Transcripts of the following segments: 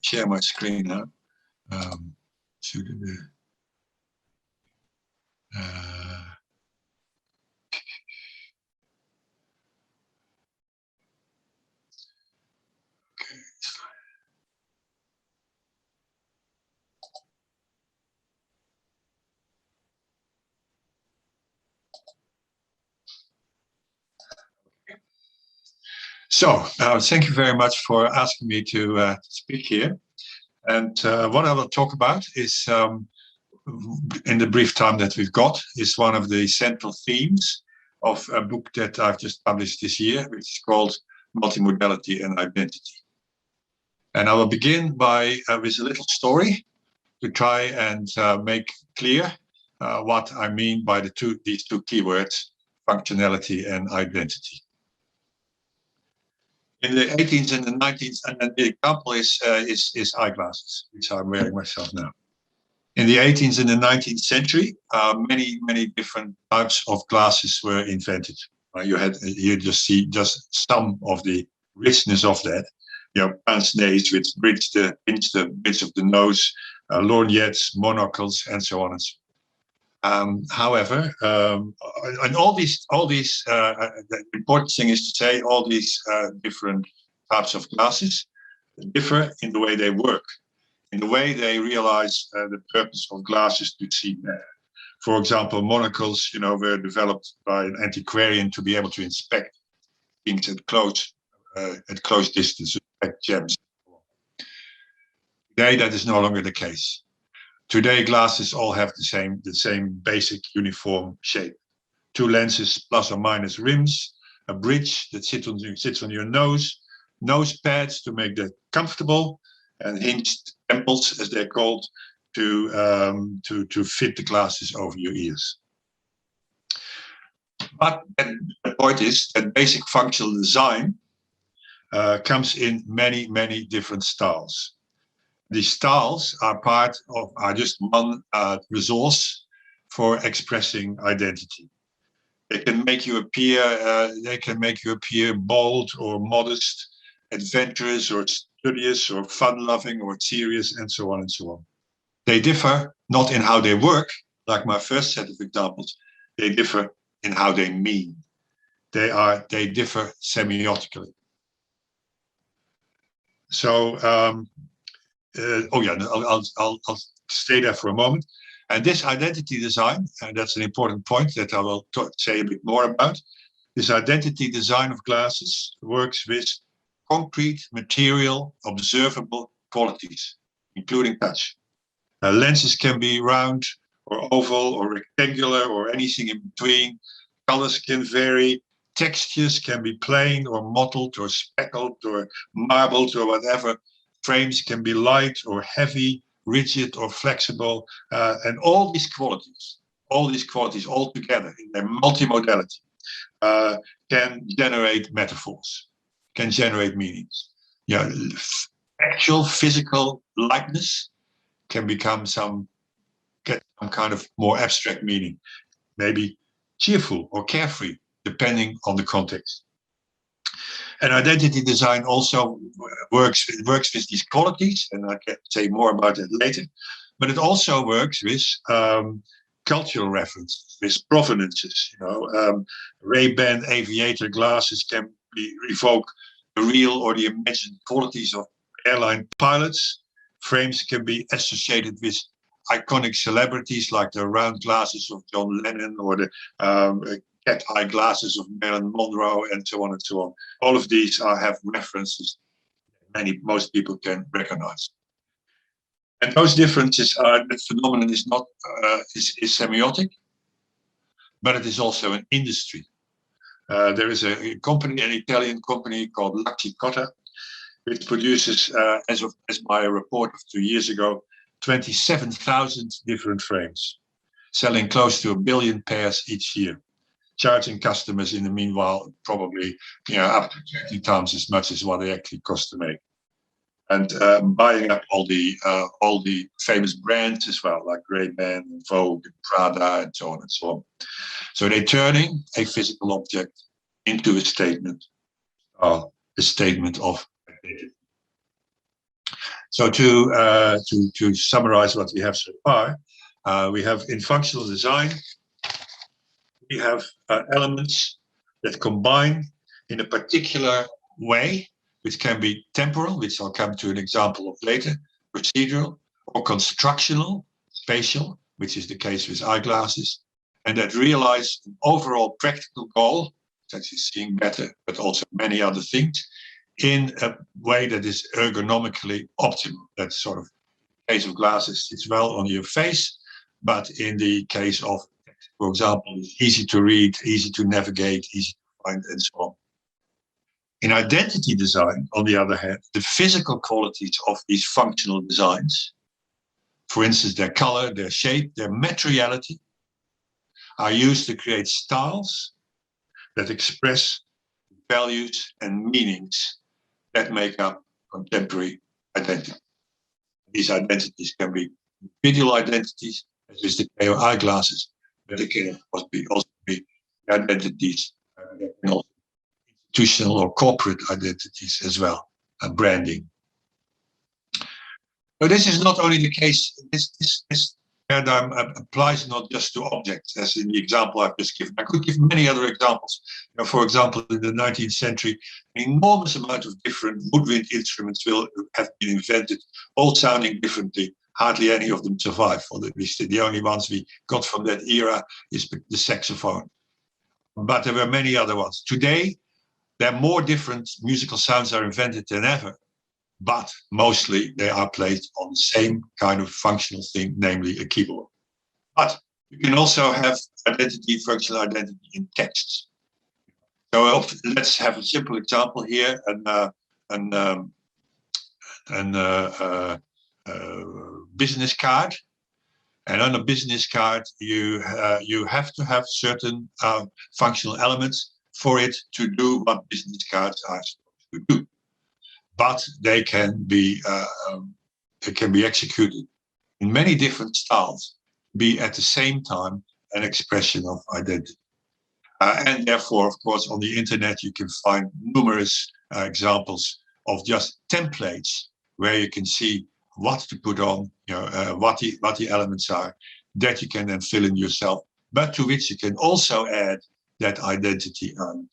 share my screen now. So, thank you very much for asking me to speak here. And what I will talk about is, in the brief time that we've got, is one of the central themes of a book that I've just published this year, which is called Multimodality and Identity. And I will begin by with a little story to try and make clear what I mean by these two keywords, functionality and identity. In the 18th and the 19th, and then the example is eyeglasses, which I'm wearing myself now. In the 18th and the 19th century, many different types of glasses were invented. You just see just some of the richness of that. You know, pince-nez, which pinch the bridge of the nose, lorgnettes, monocles, and so on and so on. However, and all these, the important thing is to say all these different types of glasses differ in the way they work, in the way they realize the purpose of glasses to see better. For example, monocles, were developed by an antiquarian to be able to inspect things at close distance, inspect gems. Today, that is no longer the case. Today, glasses all have the same basic uniform shape. Two lenses plus or minus rims, a bridge that sits on your nose pads to make that comfortable, and hinged temples, as they're called, to fit the glasses over your ears. But the point is that basic functional design comes in many different styles. These styles are just one resource for expressing identity. They can make you appear bold or modest, adventurous or studious or fun-loving or serious, and so on and so on. They differ not in how they work, like my first set of examples. They differ in how they mean. They differ semiotically. So. I'll stay there for a moment. And this identity design, and that's an important point that I will say a bit more about. This identity design of glasses works with concrete, material, observable qualities, including touch. Lenses can be round or oval or rectangular or anything in between. Colors can vary. Textures can be plain or mottled or speckled or marbled or whatever. Frames can be light or heavy, rigid or flexible, and all these qualities all together in their multimodality can generate metaphors, can generate meanings. Actual physical likeness can get some kind of more abstract meaning, maybe cheerful or carefree, depending on the context. And identity design also works with these qualities, and I can say more about it later. But it also works with cultural references, with provenances. Ray-Ban aviator glasses can evoke the real or the imagined qualities of airline pilots. Frames can be associated with iconic celebrities like the round glasses of John Lennon or the cat eye glasses of Marilyn Monroe, and so on and so on. All of these have references most people can recognize. And those differences the phenomenon is not is semiotic, but it is also an industry. There is a company, an Italian company called Laxicotta, which produces, as by a report of 2 years ago, 27,000 different frames, selling close to 1 billion pairs each year, charging customers in the meanwhile probably up to 20 times as much as what they actually cost to make, and buying up all the famous brands as well, like Ray-Ban, and Vogue, and Prada, and so on and so on. So they're turning a physical object into a statement of identity. So to summarize what we have so far, we have in functional design, we have elements that combine in a particular way, which can be temporal, which I'll come to an example of later, procedural, or constructional, spatial, which is the case with eyeglasses, and that realize an overall practical goal, such as seeing better, but also many other things, in a way that is ergonomically optimal. That's sort of the case of glasses, it's well on your face, but in the case of, for example, it's easy to read, easy to navigate, easy to find, and so on. In identity design, on the other hand, the physical qualities of these functional designs, for instance, their color, their shape, their materiality, are used to create styles that express values and meanings that make up contemporary identity. These identities can be individual identities, as is the case of eyeglasses, but they can also be identities, institutional or corporate identities as well, and branding. So this is not only the case, this paradigm applies not just to objects, as in the example I've just given. I could give many other examples. You know, for example, in the 19th century, an enormous amount of different woodwind instruments will have been invented, all sounding differently. Hardly any of them survive, or at least the only ones we got from that era is the saxophone. But there were many other ones. Today, there are more different musical sounds are invented than ever, but mostly they are played on the same kind of functional thing, namely a keyboard. But you can also have identity, functional identity in texts. So let's have a simple example here, business card. And on a business card, you have to have certain functional elements for it to do what business cards are supposed to do. But they can be executed in many different styles, be at the same time an expression of identity. And therefore, of course, on the internet, you can find numerous examples of just templates where you can see what to put on, what the elements are, that you can then fill in yourself, but to which you can also add that identity element.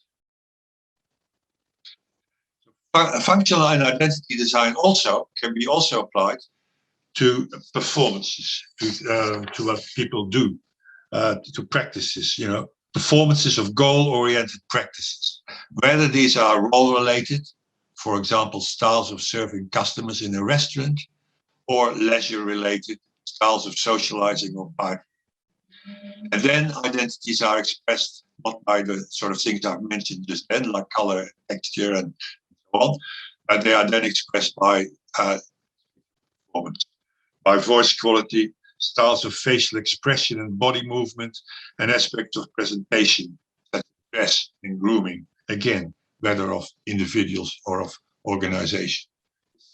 Functional and identity design also can be applied to performances, to what people do, to practices, performances of goal-oriented practices, whether these are role-related, for example, styles of serving customers in a restaurant, or leisure-related styles of socializing or partying. And then identities are expressed not by the sort of things I've mentioned just then, like color, texture, and so on, but they are then expressed by performance, by voice quality, styles of facial expression and body movement, and aspects of presentation, such as dress and grooming, again, whether of individuals or of organization.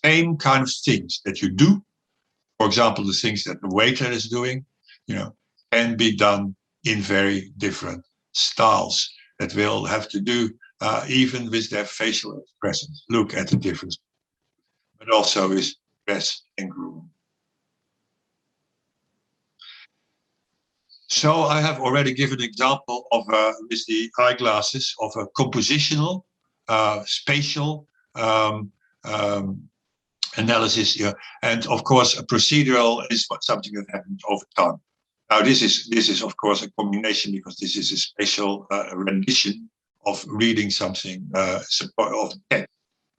Same kind of things that you do, for example, the things that the waiter is doing, can be done in very different styles that will have to do even with their facial expressions. Look at the difference, but also with dress and grooming. So I have already given an example of, with the eyeglasses, of a compositional, spatial analysis, and of course, a procedural is something that happens over time. Now, this is of course a combination, because this is a spatial rendition of reading something of text,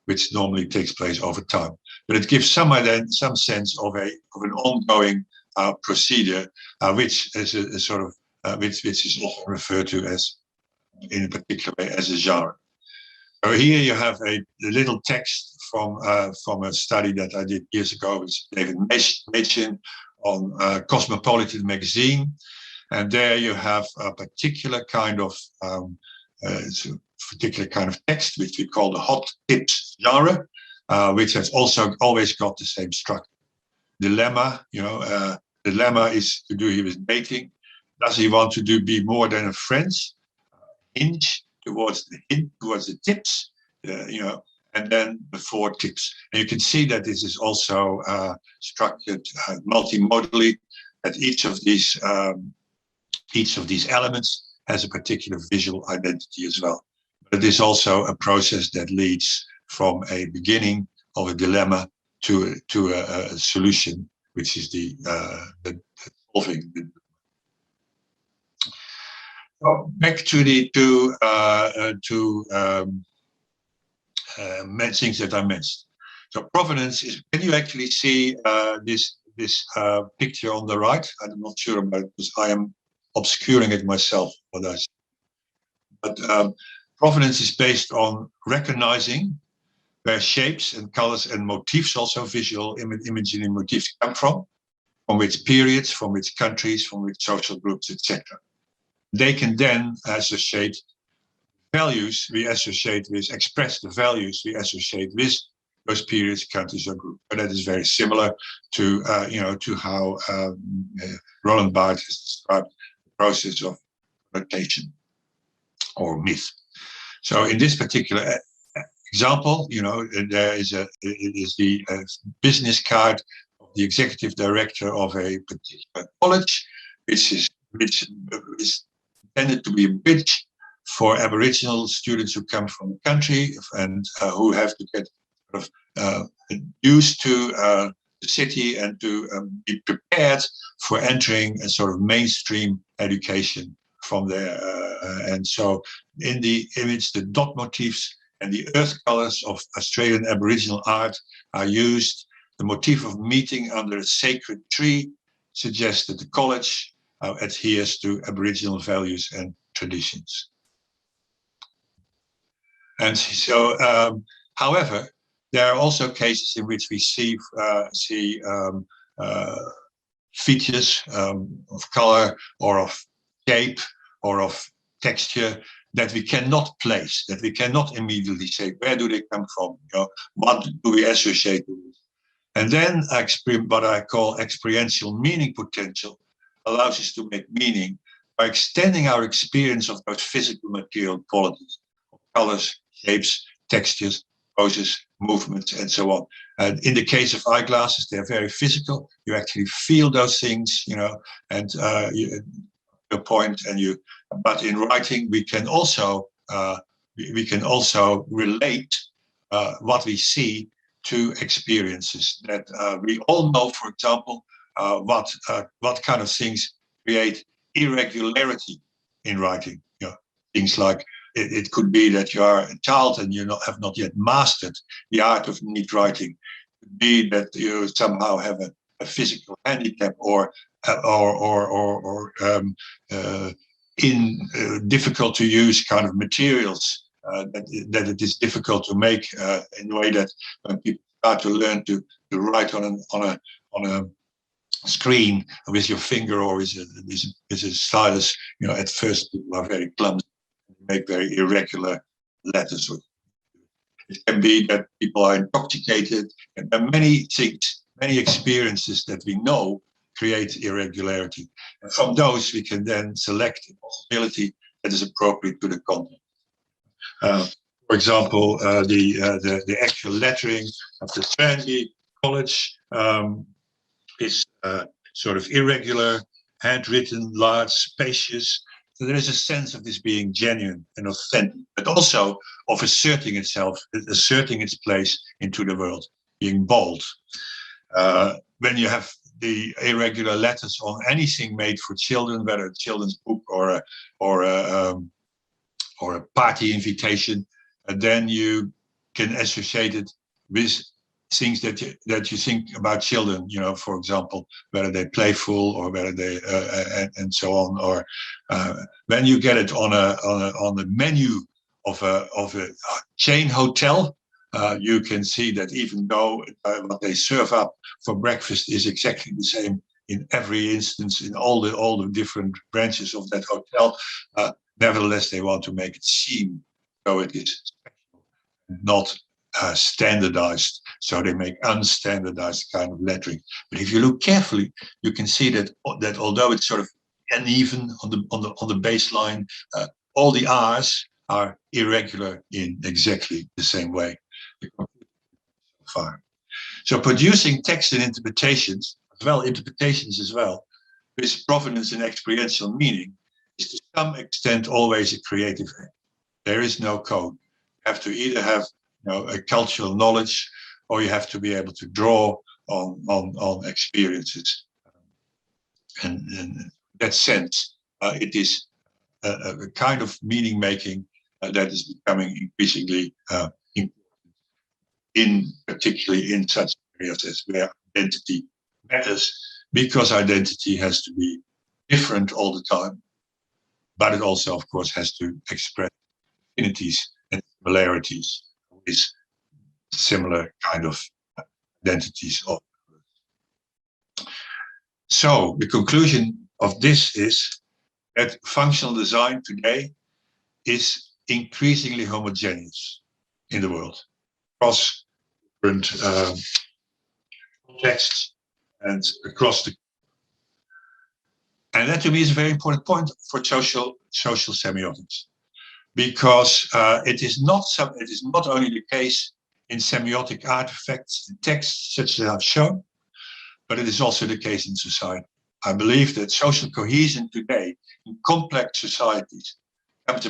which normally takes place over time. But it gives some sense of an ongoing procedure, which is a sort of which is often referred to as, in a particular way, as a genre. So here you have a little text from a study that I did years ago with David Machin on Cosmopolitan magazine, and there you have a particular kind of text, which we call the hot tips genre, which has also always got the same structure. Dilemma, dilemma is to do here with dating. Does he want to be more than a friend? Hinge towards the tips, and then the 4 tips. And you can see that this is also structured multimodally, that each of these elements has a particular visual identity as well. But it is also a process that leads from a beginning of a dilemma to a solution, which is the solving. So back to the two things that I mentioned. So provenance is. Can you actually see this picture on the right? I'm not sure about it because I am obscuring it myself. What I see. But provenance is based on recognizing where shapes and colors and motifs, also visual imagery motifs, come from which periods, from which countries, from which social groups, etc. They can then associate values we associate with, express the values we associate with those periods, countries, or groups. But that is very similar to to how Roland Barthes has described the process of notation or myth. So in this particular example, there is the business card of the executive director of a particular college, which is intended to be a bridge for Aboriginal students who come from the country and who have to get used to the city and to be prepared for entering a sort of mainstream education from there. And so in the image, the dot motifs and the earth colors of Australian Aboriginal art are used. The motif of meeting under a sacred tree suggests that the college adheres to Aboriginal values and traditions. And so, however, there are also cases in which we see features of color or of shape or of texture that we cannot place, that we cannot immediately say, where do they come from? What do we associate with this? And then what I call experiential meaning potential allows us to make meaning by extending our experience of those physical material qualities, of colors, shapes, textures, poses, movements, and so on. And in the case of eyeglasses, they're very physical. You actually feel those things, and you point and you. But in writing, we can also relate what we see to experiences that we all know. For example, what kind of things create irregularity in writing? Things like it could be that you are a child and you have not yet mastered the art of neat writing. It could be that you somehow have a physical handicap or in difficult to use kind of materials that it is difficult to make in a way that when people start to learn to write on a screen with your finger or with a stylus, at first people are very clumsy, make very irregular letters. It can be that people are intoxicated, and there are many things, many experiences that we know create irregularity. And from those, we can then select a possibility that is appropriate to the content. For example, the actual lettering of the trendy college is sort of irregular, handwritten, large, spacious. So there is a sense of this being genuine and authentic, but also of asserting itself, asserting its place into the world, being bold. When you have the irregular letters on anything made for children, whether a children's book or a party invitation, then you can associate it with things that you think about children. For example, whether they're playful or whether they and so on. Or when you get it on the menu of a chain hotel, you can see that even though what they serve up for breakfast is exactly the same in every instance in all the different branches of that hotel, nevertheless they want to make it seem though it is special, not standardized. So they make unstandardized kind of lettering. But if you look carefully, you can see that although it's sort of uneven on the baseline, all the R's are irregular in exactly the same way. far. So producing text and interpretations as well, with provenance and experiential meaning, is to some extent always a creative act. There is no code. You have to either have a cultural knowledge, or you have to be able to draw on experiences. And in that sense, it is a kind of meaning making that is becoming increasingly important, particularly in such areas as where identity matters, because identity has to be different all the time, but it also, of course, has to express affinities and similarities with similar kind of identities. So the conclusion of this is that functional design today is increasingly homogeneous in the world, across different contexts and across the. And that to me is a very important point for social semiotics, because it is not only the case in semiotic artifacts and texts such as I've shown, but it is also the case in society. I believe that social cohesion today in complex societies comes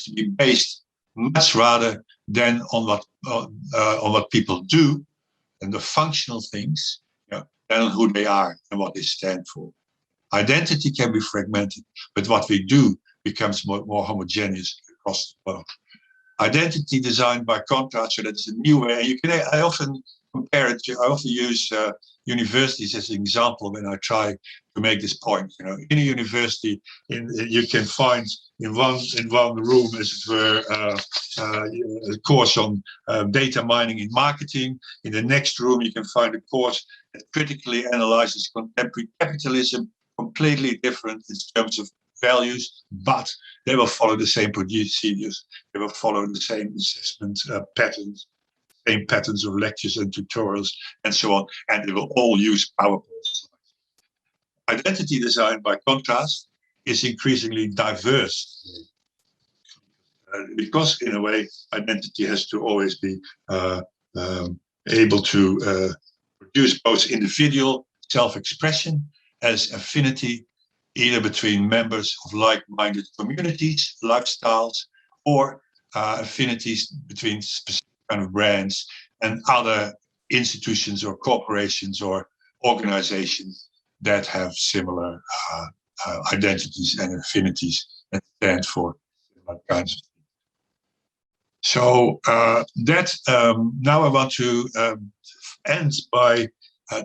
to be based much rather than on what people do and the functional things, than on who they are and what they stand for. Identity can be fragmented, but what we do becomes more homogeneous across the world. Identity design, by contrast, so that's a new way. I often compare it. I often use universities as an example when I try to make this point. In a university, you can find in one room, as it were, a course on data mining in marketing. In the next room, you can find a course that critically analyzes contemporary capitalism, completely different in terms of values, but they will follow the same procedures. They will follow the same assessment patterns, same patterns of lectures and tutorials, and so on. And they will all use PowerPoint slides. Identity design, by contrast, is increasingly diverse, because, in a way, identity has to always be able to produce both individual self-expression as affinity, either between members of like-minded communities, lifestyles, or affinities between specific kind of brands and other institutions or corporations or organizations that have similar identities and affinities and stand for similar kinds of things. So now I want to end by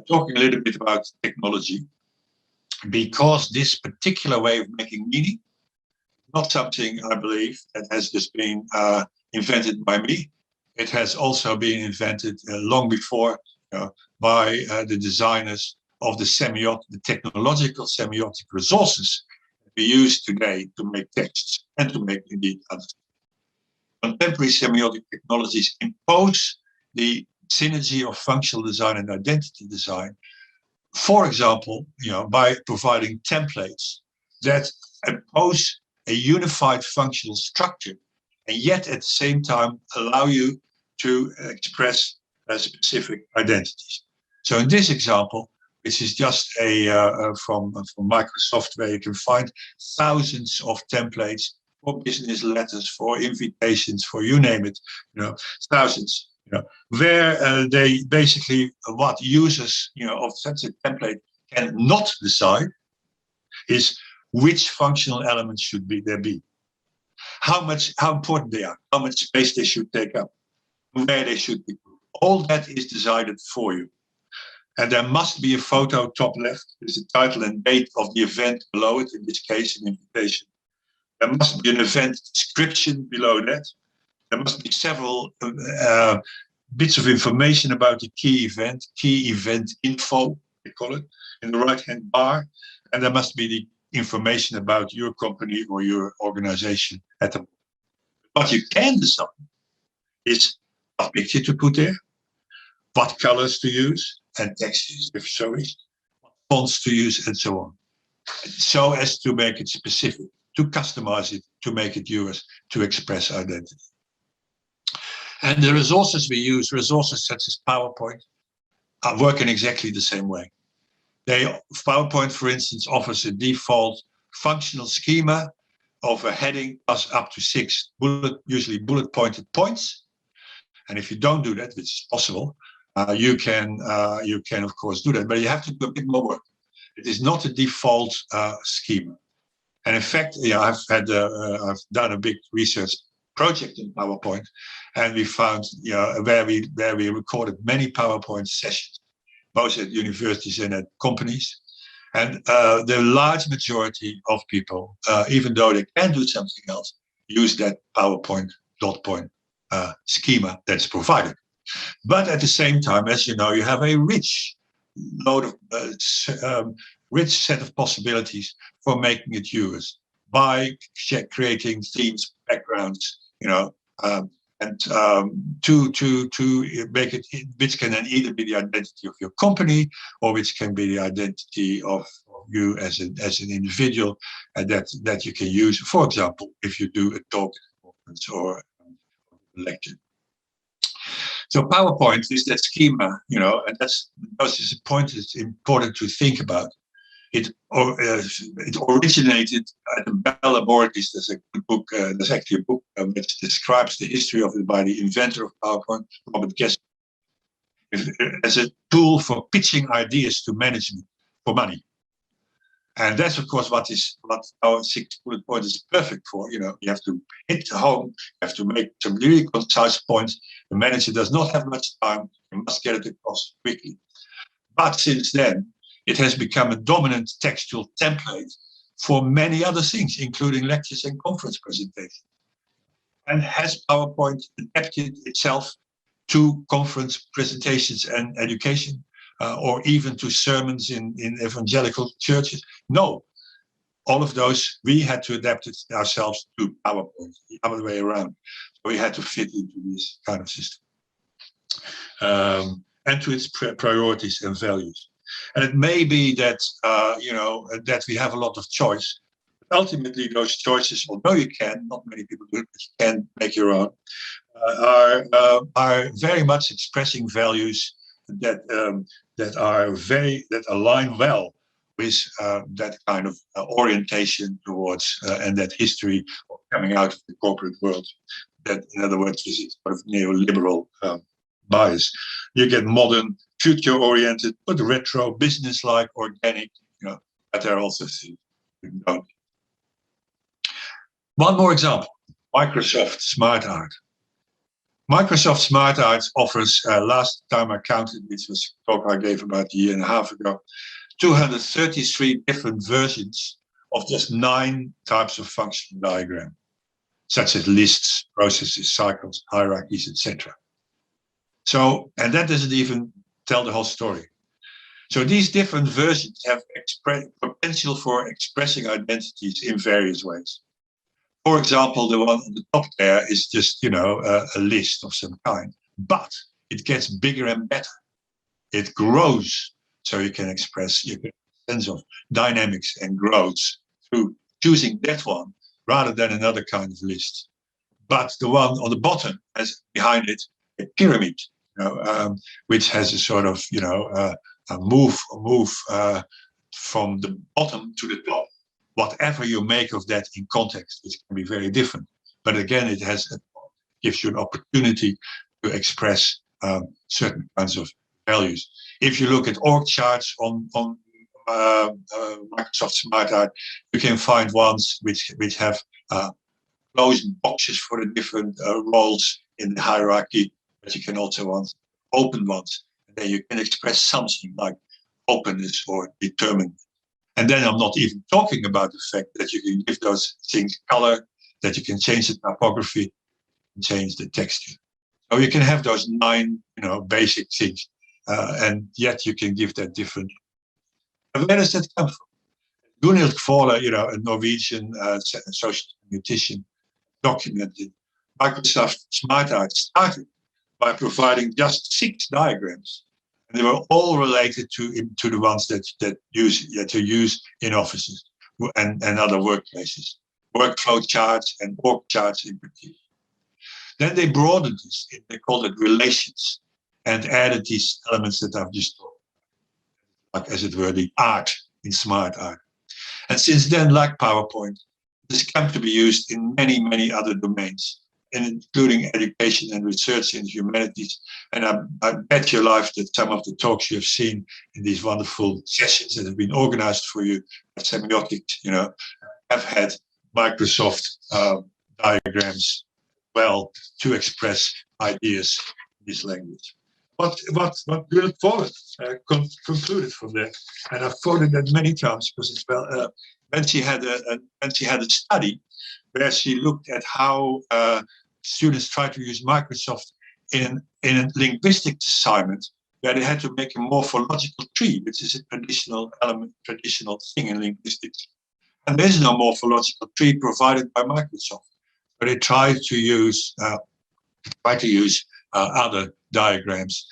talking a little bit about technology, because this particular way of making meaning, not something I believe that has just been invented by me. It has also been invented long before by the designers of the technological semiotic resources that we use today to make texts and to make indeed others. Contemporary semiotic technologies impose the synergy of functional design and identity design. For example, by providing templates that impose a unified functional structure, and yet at the same time allow you to express specific identities. So in this example, which is just from Microsoft, where you can find thousands of templates for business letters, for invitations, for you name it, thousands. Where they basically, what users of such a template cannot decide is which functional elements should there be, how important they are, how much space they should take up, where they should be. All that is decided for you. And there must be a photo top left with the title and date of the event below it, in this case, an invitation. There must be an event description below that. There must be several bits of information about the key event info, they call it, in the right-hand bar. And there must be the information about your company or your organization at the moment. What you can decide is what picture to put there, what colors to use, and text, if so is, what fonts to use, and so on. So as to make it specific, to customize it, to make it yours, to express identity. And the resources we use, resources such as PowerPoint, are working exactly the same way. PowerPoint, for instance, offers a default functional schema of a heading plus up to 6 usually bullet-pointed points. And if you don't do that, which is possible, you can of course do that, but you have to do a bit more work. It is not a default schema. And in fact, I've done a big research project in PowerPoint, and we found where we recorded many PowerPoint sessions, both at universities and at companies. And the large majority of people, even though they can do something else, use that PowerPoint dot point schema that's provided. But at the same time, as you know, you have a rich set of possibilities for making it yours by creating themes, backgrounds, and to make it, which can then either be the identity of your company or which can be the identity of you as an individual, and that you can use, for example, if you do a talk, conference, or a lecture. So PowerPoint is that schema, and that's because it's a point that's important to think about. It originated at the Bell Laboratories. There's a good book. There's actually a book which describes the history of it by the inventor of PowerPoint, Robert Guest, as a tool for pitching ideas to management for money. And that's, of course, what our 6 bullet point is perfect for. You have to hit home, you have to make some really concise points. The manager does not have much time, you must get it across quickly. But since then, it has become a dominant textual template for many other things, including lectures and conference presentations. And has PowerPoint adapted itself to conference presentations and education? Or even to sermons in evangelical churches? No, all of those, we had to adapt it ourselves to PowerPoint, the other way around. So we had to fit into this kind of system and to its priorities and values. And it may be that, that we have a lot of choice. But ultimately, those choices, although you can, not many people do it, but you can make your own, are very much expressing values that align well with that kind of orientation towards and that history of coming out of the corporate world. That, in other words, is sort of neoliberal bias. You get modern, future-oriented, but retro, business-like, organic. But there are also things you don't. One more example: Microsoft Smart Art. Microsoft Smart Art offers, last time I counted, which was a talk I gave about a year and a half ago, 233 different versions of just 9 types of functional diagram, such as lists, processes, cycles, hierarchies, etc. So, and that doesn't even tell the whole story. So these different versions have potential for expressing identities in various ways. For example, the one on the top there is just, a list of some kind, but it gets bigger and better. It grows, so you can express your sense of dynamics and growth through choosing that one rather than another kind of list. But the one on the bottom has behind it a pyramid, which has a sort of, a move from the bottom to the top. Whatever you make of that in context, it can be very different. But again, it gives you an opportunity to express certain kinds of values. If you look at org charts on Microsoft Smart Art, you can find ones which have closed boxes for the different roles in the hierarchy, but you can also want open ones. And then you can express something like openness or determined. And then I'm not even talking about the fact that you can give those things color, that you can change the typography, and change the texture. So you can have those 9, basic things, and yet you can give that different. And where does that come from? Gunhild Kvåle, a Norwegian social semiotician, documented Microsoft Smart Art started by providing just 6 diagrams. And they were all related to the ones that you use in offices and other workplaces. Workflow charts and org charts in particular. Then they broadened this. They called it relations and added these elements that I've just talked about, like, as it were, the art in smart art. And since then, like PowerPoint, this come to be used in many, many other domains, including education and research in the humanities. And I bet your life that some of the talks you have seen in these wonderful sessions that have been organized for you at Semiotics, have had Microsoft diagrams well to express ideas in this language. What we look forward concluded from there, and I've quoted that many times because it's well. When she had a study where she looked at how students try to use Microsoft in a linguistics assignment, where they had to make a morphological tree, which is a traditional thing in linguistics. And there is no morphological tree provided by Microsoft, but they try to use other diagrams,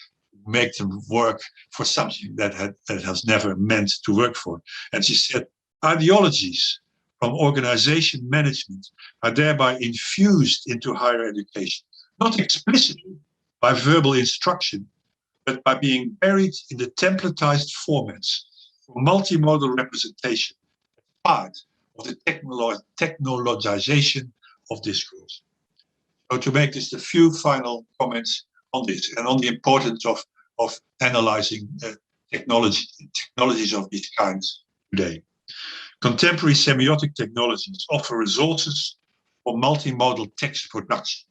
make them work for something that has never meant to work for. And she said, ideologies from organization management are thereby infused into higher education, not explicitly by verbal instruction, but by being buried in the templatized formats for multimodal representation, part of the technologization of discourse. So to make just a few final comments on this and on the importance of analyzing technologies of these kinds today. Contemporary semiotic technologies offer resources for multimodal text production,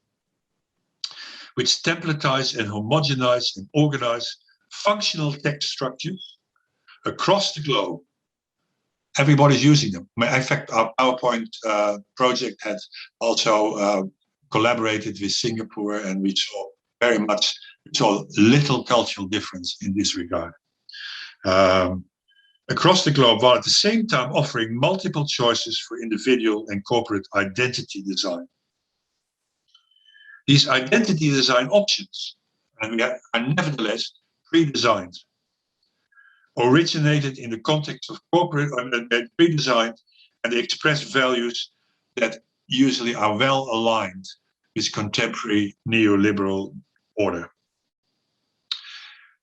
which templatize and homogenize and organize functional text structures across the globe. Everybody's using them. In fact, our PowerPoint project had also collaborated with Singapore, and we saw little cultural difference in this regard. Across the globe, while at the same time offering multiple choices for individual and corporate identity design. These identity design options are nevertheless pre-designed, originated in the context of corporate, pre-designed, and they express values that usually are well aligned with contemporary neoliberal order.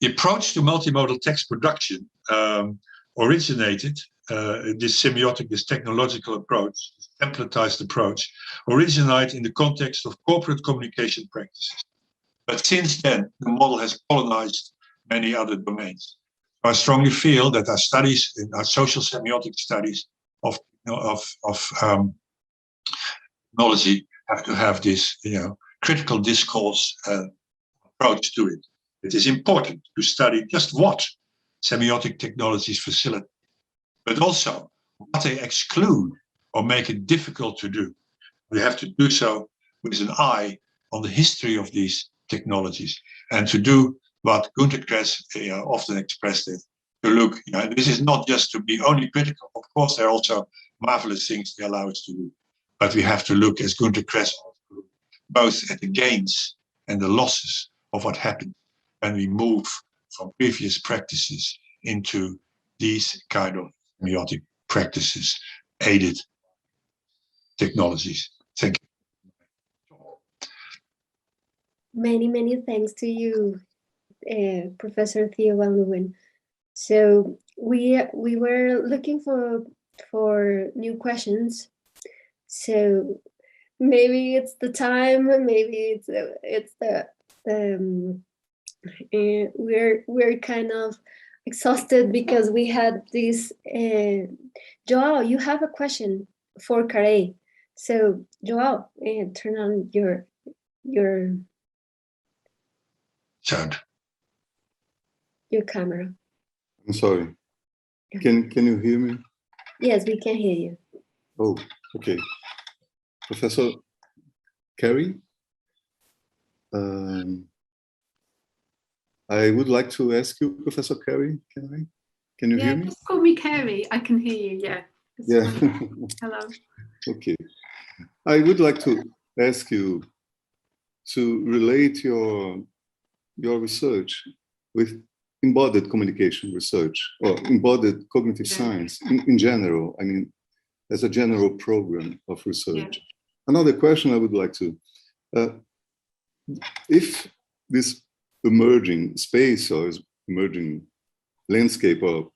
The approach to multimodal text production originated, this semiotic, this technological approach, this templatized approach, originated in the context of corporate communication practices. But since then, the model has colonized many other domains. I strongly feel that our studies, our social semiotic studies of technology, have to have this, critical discourse approach to it. It is important to study just what semiotic technologies facilitate, but also what they exclude or make it difficult to do. We have to do so with an eye on the history of these technologies and to do what Günter Kress often expressed it, to look, this is not just to be only critical. Of course, there are also marvelous things they allow us to do, but we have to look, as Günter Kress, both at the gains and the losses of what happened when we move from previous practices into these kind of semiotic practices, aided technologies. Thank you. Many, many thanks to you, Professor Theo Van Leeuwen. So we were looking for new questions. So maybe it's the time. Maybe it's the we're kind of exhausted because we had this. Joao, you have a question for Carrera. So Joao, turn on your sound. Your camera. I'm sorry. Can you hear me? Yes, we can hear you. Oh, okay. Professor Carey, I would like to ask you, Professor Carey, can you hear me? Just call me Carey. I can hear you, yeah. Yeah. Hello. Okay. I would like to ask you to relate your research with embodied communication research or embodied cognitive science in general, I mean, as a general program of research. Yeah. Another question I would like to, if this emerging space or emerging landscape or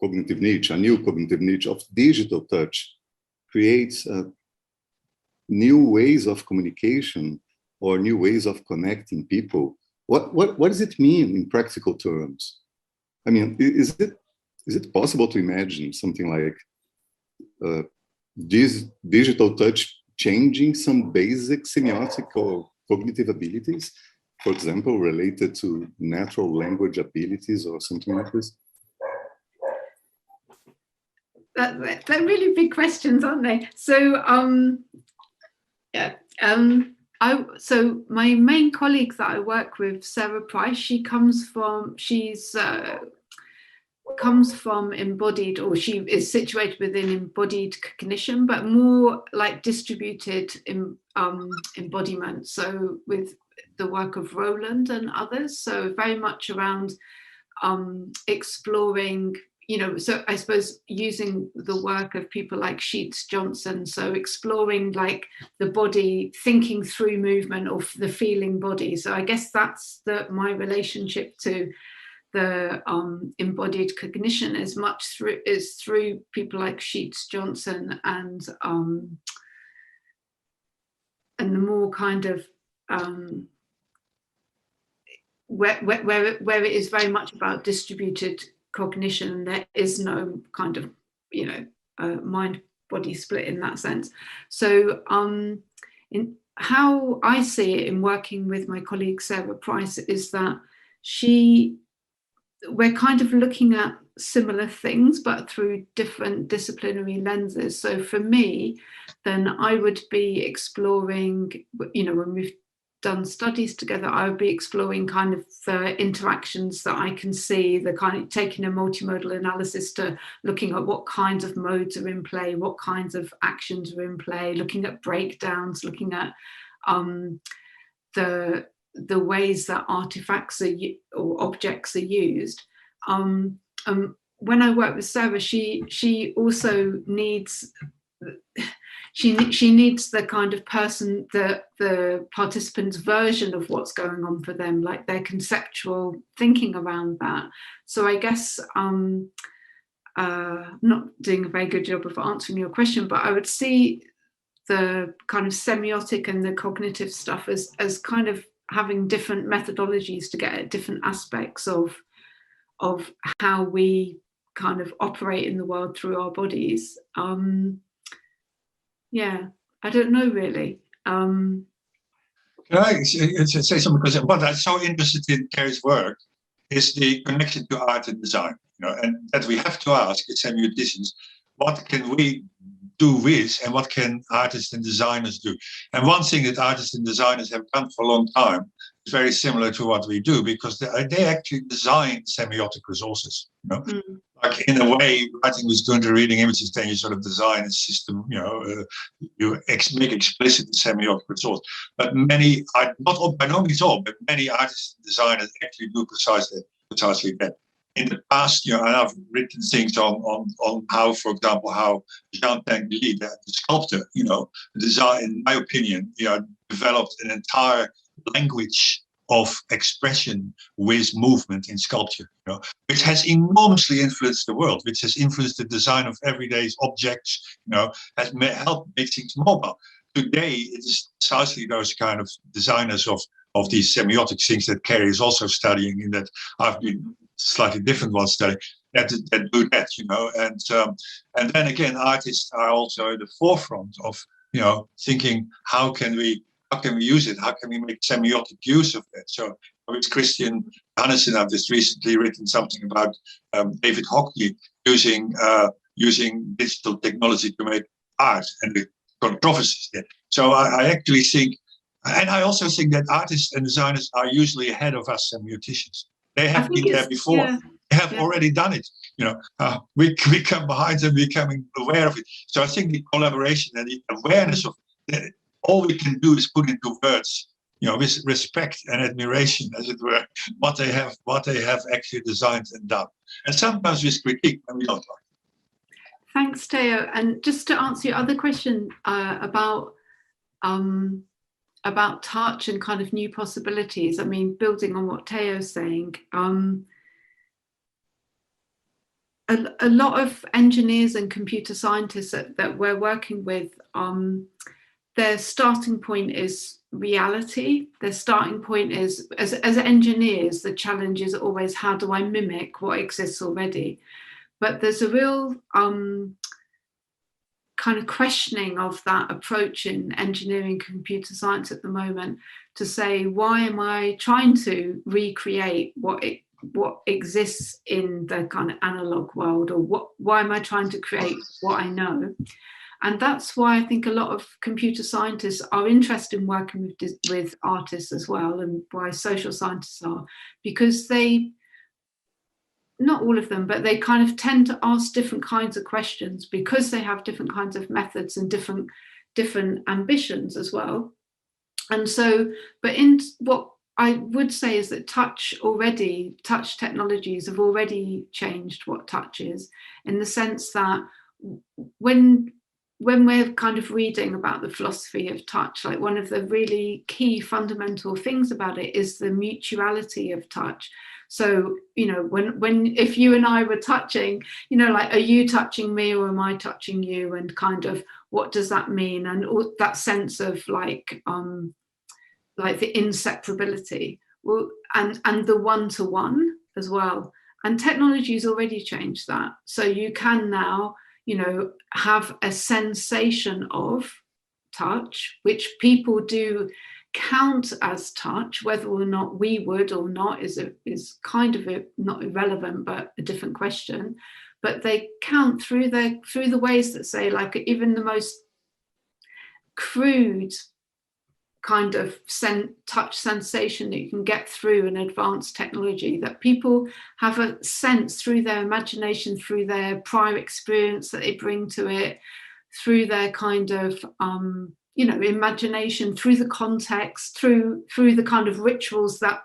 cognitive niche, a new cognitive niche of digital touch creates new ways of communication or new ways of connecting people, what does it mean in practical terms? I mean, is it possible to imagine something like this digital touch changing some basic semiotic or cognitive abilities, for example, related to natural language abilities or something like this? They're really big questions, aren't they? So, so my main colleague that I work with, Sarah Price, she comes from embodied, or she is situated within embodied cognition, but more like distributed embodiment. So with the work of Roland and others, so very much around exploring, you know, so I suppose using the work of people like Sheets Johnson, so exploring like the body, thinking through movement or the feeling body. So I guess that's my relationship to the embodied cognition is through people like Sheets Johnson and the more kind of where it is very much about distributed cognition. There is no kind of, you know, mind body split in that sense. So in how I see it in working with my colleague Sarah Price is that we're kind of looking at similar things but through different disciplinary lenses. So for me, then I would be exploring, you know, when we've done studies together, I would be exploring kind of the interactions that I can see, the kind of taking a multimodal analysis to looking at what kinds of modes are in play, what kinds of actions are in play, looking at breakdowns, looking at the ways that artifacts or objects are used. When I work with Sarah, she also needs she needs the kind of person, the participant's version of what's going on for them, like their conceptual thinking around that. So I guess not doing a very good job of answering your question, but I would see the kind of semiotic and the cognitive stuff as kind of having different methodologies to get at different aspects of how we kind of operate in the world through our bodies. Yeah, I don't know really. Can I say something? Because what I'm so interested in Carrie's work is the connection to art and design. You know, and that we have to ask as semioticians, what can we do with and what can artists and designers do? And one thing that artists and designers have done for a long time is very similar to what we do, because they actually design semiotic resources. You know? Like in a way, writing with 200 reading images, then you sort of design a system, you know, you make explicit the semiotic resource. But many, not by no means all, but many artists and designers actually do precisely that. In the past, you know, and I've written things on how, for example, how Jean Tinguely, the sculptor, you know, design, in my opinion, you know, developed an entire language of expression with movement in sculpture, you know, which has enormously influenced the world, which has influenced the design of everyday objects, you know, has helped make things mobile. Today, it is precisely those kind of designers of these semiotic things that Carrie is also studying, in that I've been slightly different ones studying, that do that, you know, and then again, artists are also at the forefront of, you know, thinking how can we use it? How can we make semiotic use of it? So with Christian Hannessen, I've just recently written something about David Hockney using digital technology to make art and the controversies there. So I actually think, and I also think that artists and designers are usually ahead of us semioticians. They have been there before. Yeah. They have already done it. You know, we come behind them, becoming aware of it. So I think the collaboration and the awareness of that, all we can do is put into words, you know, with respect and admiration, as it were, what they have actually designed and done, and sometimes with critique when we don't like it. Thanks, Theo. And just to answer your other question about about touch and kind of new possibilities. I mean, building on what Theo's saying, a lot of engineers and computer scientists that we're working with, their starting point is reality. Their starting point is, as engineers, the challenge is always, how do I mimic what exists already? But there's a real kind of questioning of that approach in engineering computer science at the moment, to say, why am I trying to recreate what exists in the kind of analog world, or why am I trying to create what I know? And that's why I think a lot of computer scientists are interested in working with artists as well, and why social scientists are, because they, not all of them, but they kind of tend to ask different kinds of questions because they have different kinds of methods and different ambitions as well. And so, but in what I would say is that touch technologies have already changed what touch is, in the sense that when we're kind of reading about the philosophy of touch, like one of the really key fundamental things about it is the mutuality of touch. So, you know, if you and I were touching, you know, like, are you touching me or am I touching you? And kind of, what does that mean? And all that sense of like the inseparability, well, and the one-to-one as well. And technology's already changed that. So you can now, you know, have a sensation of touch, which people do count as touch. Whether or not we would or not is kind of not irrelevant, but a different question. But they count through the ways that say, like, even the most crude kind of touch sensation that you can get through an advanced technology, that people have a sense through their imagination, through their prior experience that they bring to it, through their kind of you know, imagination, through the context, through the kind of rituals that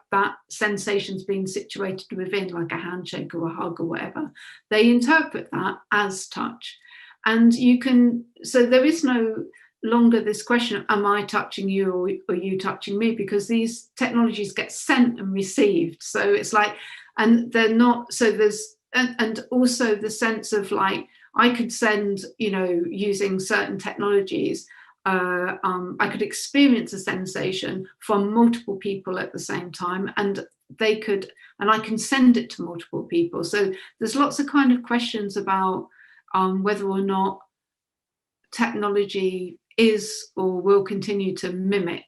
sensation's being situated within, like a handshake or a hug or whatever. They interpret that as touch. And you can, so there is no longer this question of, am I touching you or are you touching me? Because these technologies get sent and received. So it's like, and they're not, so there's, and also the sense of like, I could send, you know, using certain technologies, I could experience a sensation from multiple people at the same time, and they could, and I can send it to multiple people. So there's lots of kind of questions about whether or not technology is or will continue to mimic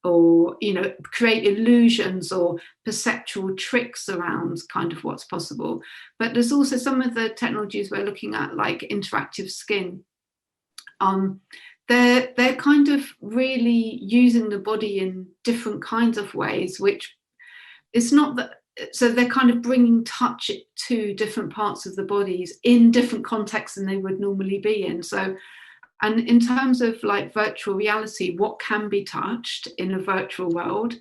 or, you know, create illusions or perceptual tricks around kind of what's possible. But there's also some of the technologies we're looking at, like interactive skin. They're kind of really using the body in different kinds of ways, which it's not that, so they're kind of bringing touch to different parts of the bodies in different contexts than they would normally be in. So, and in terms of like virtual reality, what can be touched in a virtual world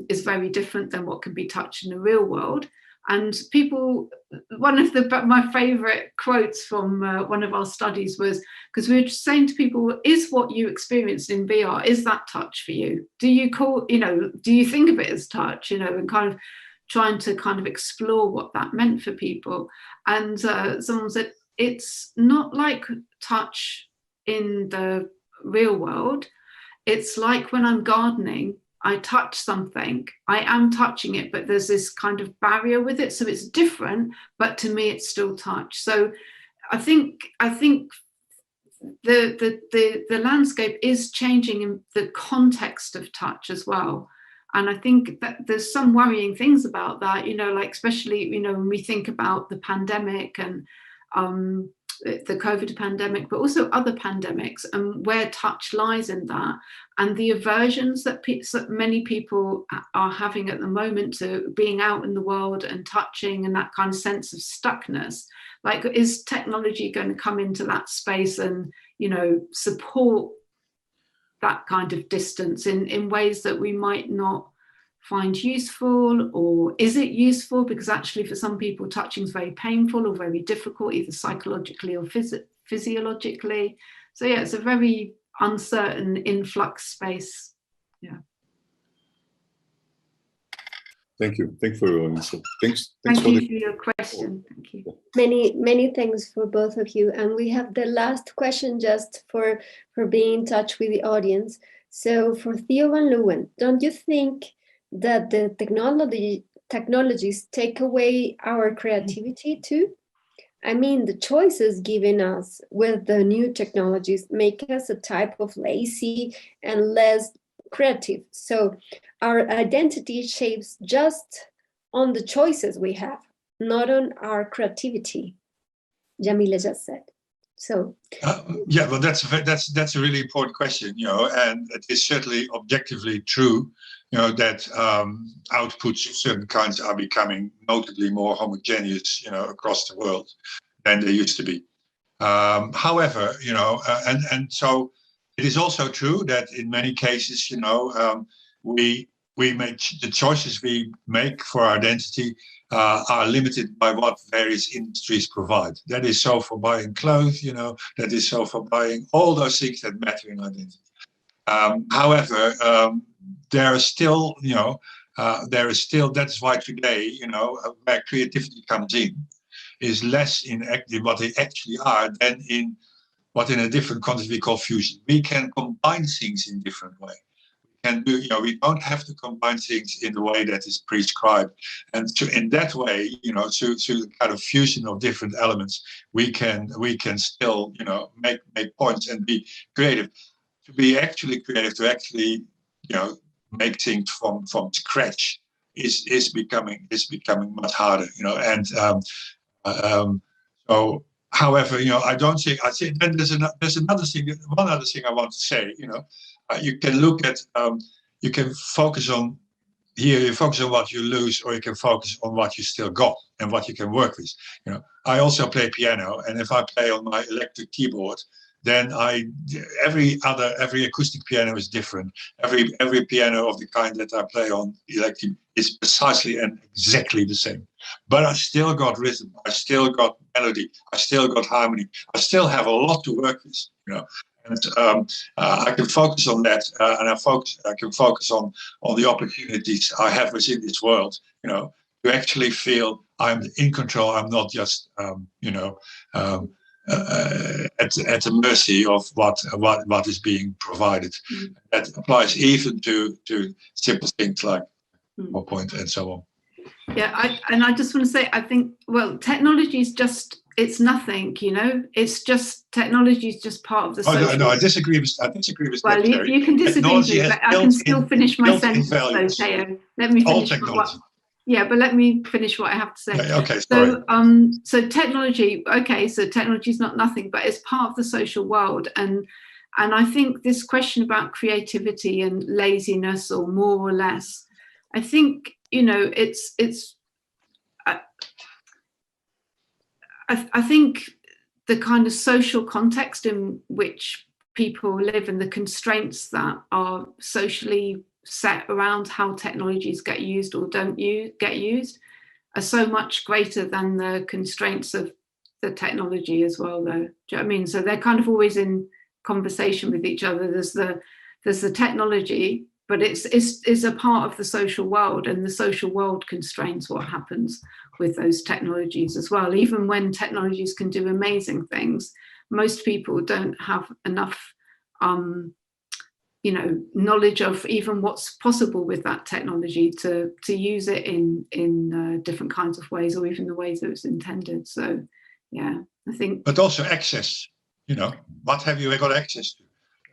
is very different than what can be touched in the real world. And people, one of my favorite quotes from one of our studies was, because we were saying to people, is what you experienced in VR, is that touch for you? Do you call, you know, do you think of it as touch, you know, and kind of trying to kind of explore what that meant for people. And someone said, it's not like touch in the real world. It's like when I'm gardening, I touch something, I am touching it, but there's this kind of barrier with it. So it's different, but to me, it's still touch. So I think the landscape is changing in the context of touch as well. And I think that there's some worrying things about that, you know, like especially, you know, when we think about the pandemic and the COVID pandemic, but also other pandemics, and where touch lies in that, and the aversions that many people are having at the moment to being out in the world and touching, and that kind of sense of stuckness. Like, is technology going to come into that space and, you know, support that kind of distance in ways that we might not find useful? Or is it useful because actually for some people touching is very painful or very difficult, either psychologically or physiologically? So yeah, it's a very uncertain influx space. Yeah. Thank you. Thanks for your answer. Thanks Thank for you for your question. Thank you. Many thanks for both of you. And we have the last question just for being in touch with the audience. So for Theo Van Leeuwen, don't you think that the technologies take away our creativity too? I mean, the choices given us with the new technologies make us a type of lazy and less creative. So our identity shapes just on the choices we have, not on our creativity. Jamila just said. So yeah, well, that's a really important question, and it is certainly objectively true, that outputs of certain kinds are becoming notably more homogeneous, across the world than they used to be. However, and so it is also true that in many cases, we make the choices we make for our identity are limited by what various industries provide. That is so for buying clothes, that is so for buying all those things that matter in identity. However, there is still, that's why today, where creativity comes in is less in what they actually are than in what in a different context we call fusion. We can combine things in different ways. And we don't have to combine things in the way that is prescribed. And in that way, through the kind of fusion of different elements, we can still, make points and be creative. To be actually creative, to actually, make things from scratch is becoming much harder, And so, however, I think then there's another thing. One other thing I want to say, you can look at, you can focus on you focus on what you lose, or you can focus on what you still got and what you can work with. I also play piano, and if I play on my electric keyboard, then every acoustic piano is different. Every piano of the kind that I play on electric is precisely and exactly the same. But I still got rhythm, I still got melody, I still got harmony, I still have a lot to work with, And I can focus on that, and I can focus on the opportunities I have within this world, to actually feel I'm in control. I'm not just, at the mercy of what is being provided. That applies even to simple things like PowerPoint and so on. Yeah, I just want to say, I think, well, technology is just, it's nothing, it's just, technology is just part of the social. No, I disagree with well, that. You can disagree with me, but I can still finish my sentence, though, Theo. Let me finish but let me finish what I have to say. Okay, sorry. So technology, so technology is not nothing, but it's part of the social world. And I think this question about creativity and laziness, or more or less, I think, I think the kind of social context in which people live and the constraints that are socially set around how technologies get used or don't get used are so much greater than the constraints of the technology as well, though. Do you know what I mean? So they're kind of always in conversation with each other. There's the technology, but it's a part of the social world, and the social world constrains what happens with those technologies as well. Even when technologies can do amazing things, most people don't have enough knowledge of even what's possible with that technology to use it in different kinds of ways, or even the ways that it's intended. So yeah, I think. But also access, what have you got access to?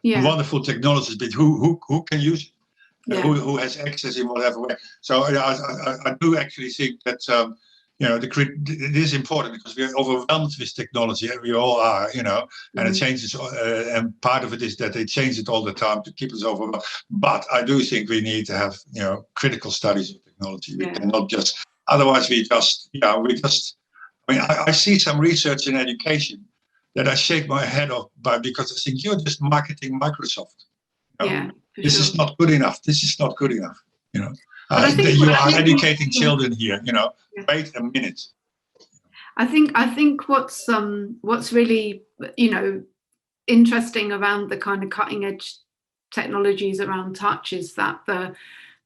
Yeah. Wonderful technologies, but who can use it? Yeah. Who has access in whatever way? So I do actually think that it is important, because we are overwhelmed with technology, and we all are, and it changes. And part of it is that they change it all the time to keep us overwhelmed. But I do think we need to have, critical studies of technology. We cannot just, otherwise I see some research in education that I shake my head off by, because I think you're just marketing Microsoft. Yeah. This is not good enough. This is not good enough. I think you are educating children here. Wait a minute. I think what's really interesting around the kind of cutting edge technologies around touch is that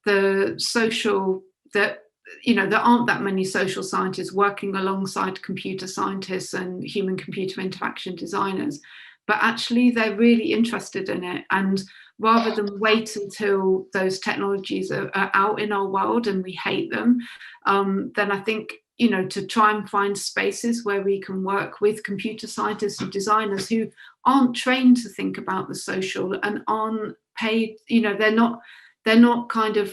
the social, that, you know, there aren't that many social scientists working alongside computer scientists and human computer interaction designers, but actually they're really interested in it. And rather than wait until those technologies are out in our world and we hate them, then I think, you know, to try and find spaces where we can work with computer scientists and designers who aren't trained to think about the social and aren't paid, you know, they're not kind of,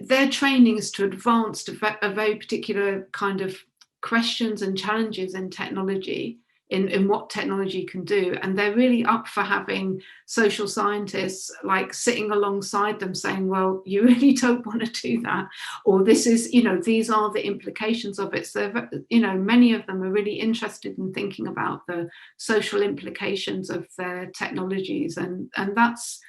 their training is to advance to a very particular kind of questions and challenges in technology, in what technology can do. And they're really up for having social scientists like sitting alongside them saying, well, you really don't want to do that. Or this is, you know, these are the implications of it. So, you know, many of them are really interested in thinking about the social implications of their technologies. And that's,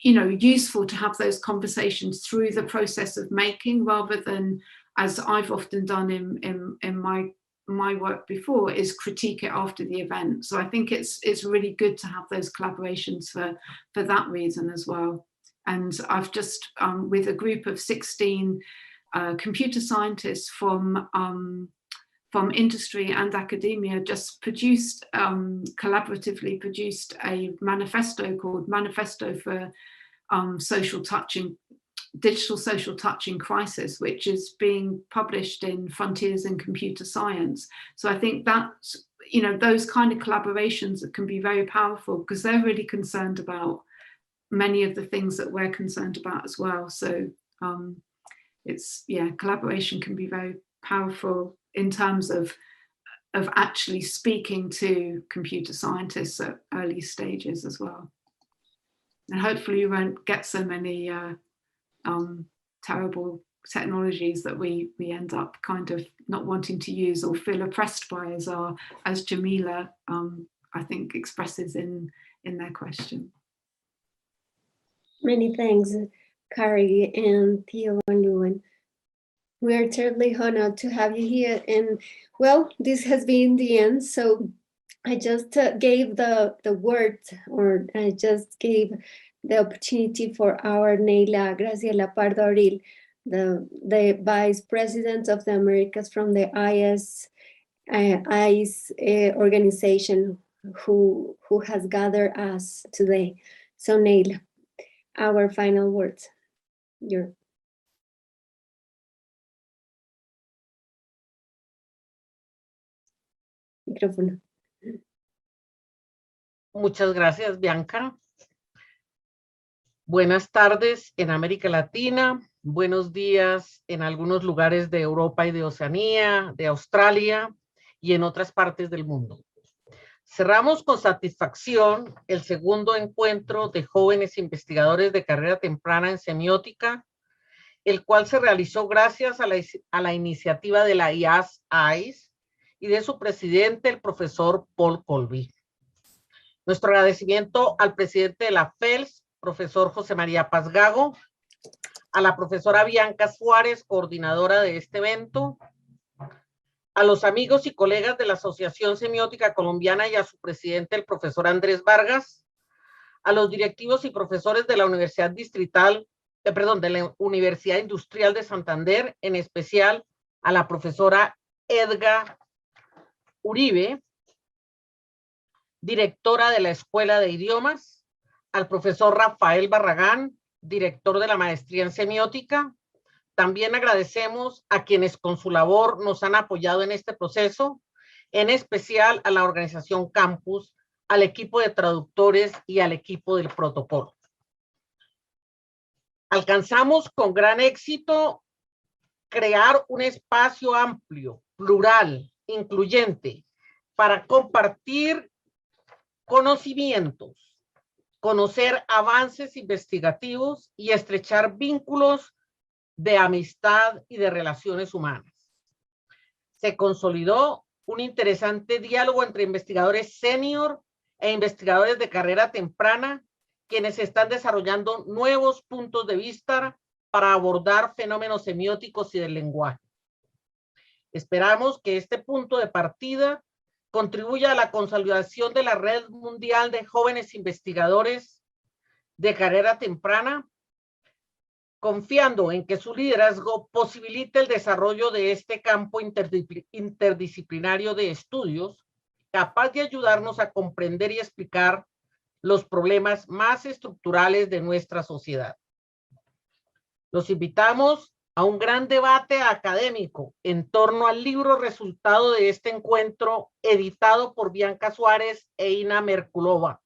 you know, useful to have those conversations through the process of making, rather than, as I've often done in my work before, is critique it after the event. So I think it's really good to have those collaborations for that reason as well. And I've just, with a group of 16 computer scientists from industry and academia, just produced, collaboratively produced a manifesto called Manifesto for Social Touching, Digital Social Touch in Crisis, which is being published in Frontiers in Computer Science. So I think that, you know, those kind of collaborations can be very powerful, because they're really concerned about many of the things that we're concerned about as well. So it's, yeah, collaboration can be very powerful in terms of actually speaking to computer scientists at early stages as well. And hopefully you won't get so many terrible technologies that we end up kind of not wanting to use or feel oppressed by, as Jamila I think expresses in their question. Many thanks, Carrie and Theo Van Leeuwen. We are terribly honored to have you here. And well, this has been the end. So I just gave the word, or I just gave the opportunity for our Neyla, Graciela, Pardo, Abril, the Vice President of the Americas from the IASS-AIS organization, who has gathered us today. So Neyla, our final words. Your micrófono. Muchas gracias, Bianca. Buenas tardes en América Latina, buenos días en algunos lugares de Europa y de Oceanía, de Australia y en otras partes del mundo. Cerramos con satisfacción el segundo encuentro de jóvenes investigadores de carrera temprana en semiótica, el cual se realizó gracias a la iniciativa de la IASS-AIS y de su presidente, el profesor Cobley. Nuestro agradecimiento al presidente de la FELS, profesor José María Paz Gago, a la profesora Bianca Suárez, coordinadora de este evento, a los amigos y colegas de la Asociación Semiótica Colombiana y a su presidente, el profesor Andrés Vargas, a los directivos y profesores de la Universidad Distrital, de la Universidad Industrial de Santander, en especial a la profesora Edga Uribe, directora de la Escuela de Idiomas, al profesor Rafael Barragán, director de la maestría en semiótica. También agradecemos a quienes con su labor nos han apoyado en este proceso, en especial a la organización Campus, al equipo de traductores y al equipo del protocolo. Alcanzamos con gran éxito crear un espacio amplio, plural, incluyente, para compartir conocimientos, conocer avances investigativos y estrechar vínculos de amistad y de relaciones humanas. Se consolidó un interesante diálogo entre investigadores senior e investigadores de carrera temprana, quienes están desarrollando nuevos puntos de vista para abordar fenómenos semióticos y del lenguaje. Esperamos que este punto de partida contribuya a la consolidación de la red mundial de jóvenes investigadores de carrera temprana, confiando en que su liderazgo posibilite el desarrollo de este campo interdisciplinario de estudios, capaz de ayudarnos a comprender y explicar los problemas más estructurales de nuestra sociedad. Los invitamos a un gran debate académico en torno al libro resultado de este encuentro, editado por Bianca Suárez e Ina Merkulova.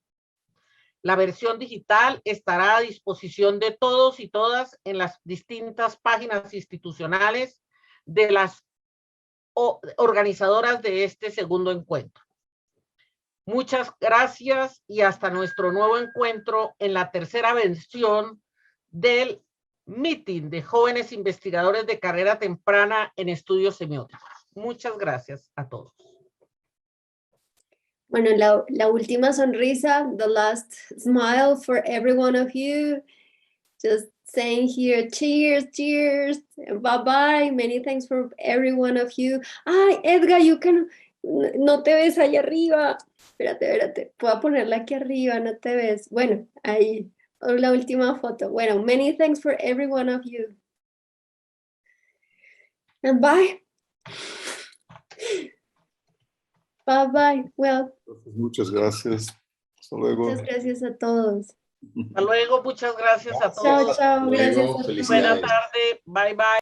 La versión digital estará a disposición de todos y todas en las distintas páginas institucionales de las organizadoras de este segundo encuentro. Muchas gracias y hasta nuestro nuevo encuentro en la tercera versión del meeting de jóvenes investigadores de carrera temprana en estudios semióticos. Muchas gracias a todos. Bueno, la última sonrisa, the last smile for every one of you. Just saying here, cheers, cheers, bye-bye. Many thanks for every one of you. Ay, Edgar, no te ves allá arriba. Espérate, puedo ponerla aquí arriba, no te ves. Bueno, ahí, la última foto. Bueno, many thanks for every one of you. And bye. Bye. Well. Muchas gracias. Hasta luego. Muchas gracias a todos. Hasta luego, muchas gracias a todos. Chao, gracias a todos. Buena tarde, bye.